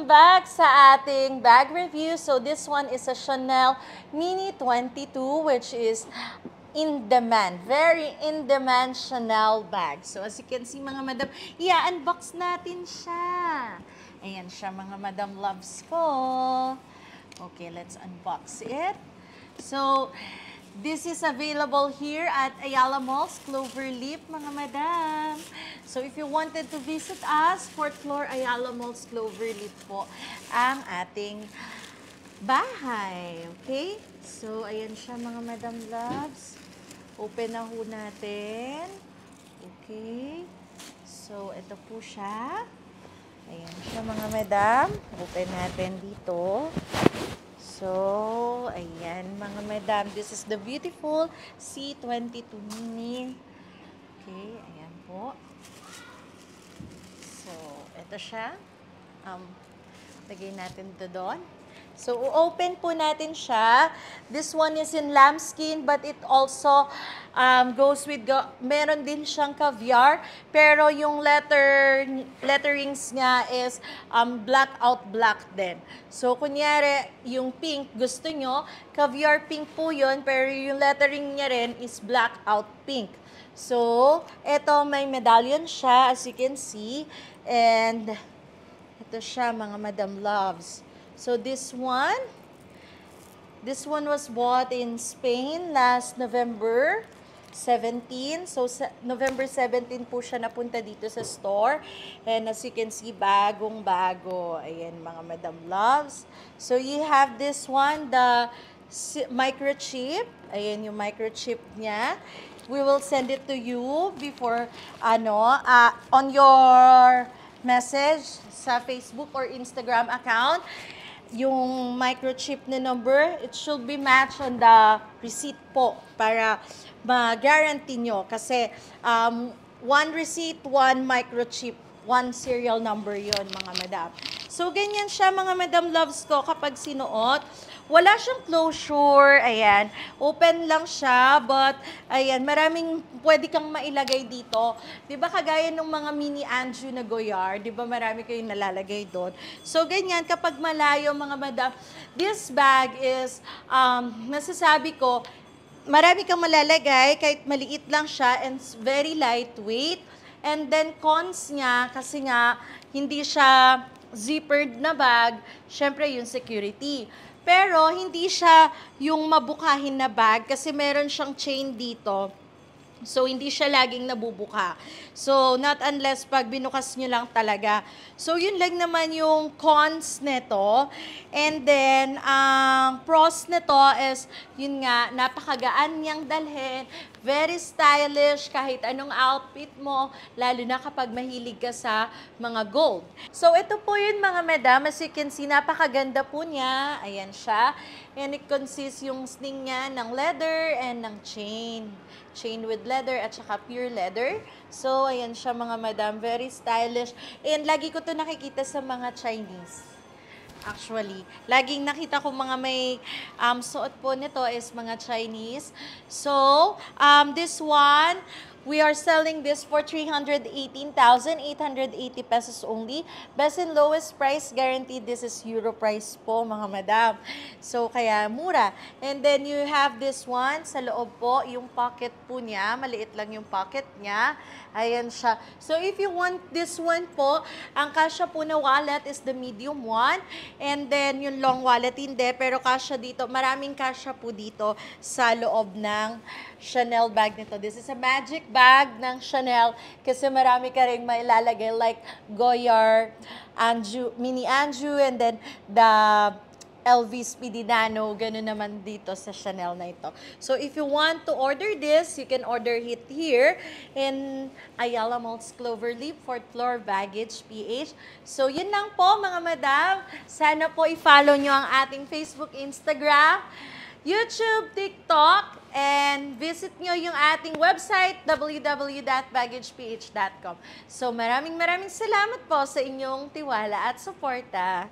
Welcome back sa ating bag review. So this one is a Chanel Mini 22 which is in demand. Very in demand Chanel bag. So as you can see mga madam, i-unbox natin siya. Ayan siya mga madam loves ko. Okay, let's unbox it. So this is available here at Ayala Malls, Cloverleaf, mga madam. So if you wanted to visit us, 4th floor Ayala Malls, Cloverleaf po ang ating bahay. Okay? So ayan siya mga madam loves. Open na ho natin. Okay? So ito po siya. Ayan siya mga madam. Open natin dito. So, ayan mga madam, this is the beautiful C22 Mini. Okay, ayan po. So, ito siya. Lagay natin ito doon. So, open po natin siya. This one is in lambskin, but it also goes with, meron din siyang caviar, pero yung letterings niya is blackout black din. So, kunyari, yung pink, gusto nyo, caviar pink po yun, pero yung lettering niya rin is blackout pink. So, ito may medallion siya, as you can see, and ito siya, mga madam loves. So this one was bought in Spain last November 17. So November 17 po siya napunta dito sa store. And as you can see, bagong-bago. Ayan mga madam loves. So you have this one, the microchip. Ayan yung microchip niya. We will send it to you before, on your message sa Facebook or Instagram account. Yung microchip na number, it should be matched on the receipt po para ma-guarantee nyo. Kasi one receipt, one microchip, one serial number yon mga madam. So, ganyan siya mga madam loves ko kapag sinuot. Wala siyang closure, ayan. Open lang siya, but ayan, maraming pwede kang mailagay dito. 'Di ba kagaya ng mga mini Anju na Goyard, 'di ba marami kayong nalalagay doon. So ganyan kapag malayo mga madam, this bag is masasabi ko, marami kang malalagay kahit maliit lang siya and very lightweight. And then cons niya kasi nga hindi siya zippered na bag, syempre yung security. Pero hindi siya yung mabukahin na bag kasi meron siyang chain dito. So, hindi siya laging nabubuka. So, not unless pag binukas nyo lang talaga. So, yun lang naman yung cons nito. And then, ang pros nito is, yun nga, napakagaan niyang dalhin. Very stylish, kahit anong outfit mo, lalo na kapag mahilig ka sa mga gold. So, ito po yun mga madam. As you can see, napakaganda po niya. Ayan siya. And it consists yung sling niya ng leather and ng chain. Chain with leather at saka pure leather. So, ayan siya mga madam. Very stylish. And lagi ko to nakikita sa mga Chinese. Actually, laging nakita ko mga may suot po nito is mga Chinese. So, this one, we are selling this for 318,880 pesos only. Best and lowest price guaranteed. This is Euro price po mga madam. So, kaya mura. And then you have this one sa loob po. Yung pocket po niya. Maliit lang yung pocket niya. Ayan siya. So, if you want this one po, ang kasya po na wallet is the medium one. And then, yung long wallet hindi. Pero kasya dito, maraming kasya po dito sa loob ng Chanel bag nito. This is a magic bag ng Chanel kasi marami ka rin mailalagay like Goyard, Anju, Mini Anju, and then the LV Speedy Nano, ganun naman dito sa Chanel na ito. So, if you want to order this, you can order it here in Ayala Malls, Cloverleaf, 4th floor, Baggage, PH. So, yun lang po mga madam. Sana po i-follow nyo ang ating Facebook, Instagram, YouTube, TikTok, and visit nyo yung ating website, www.baggageph.com. So, maraming salamat po sa inyong tiwala at suporta.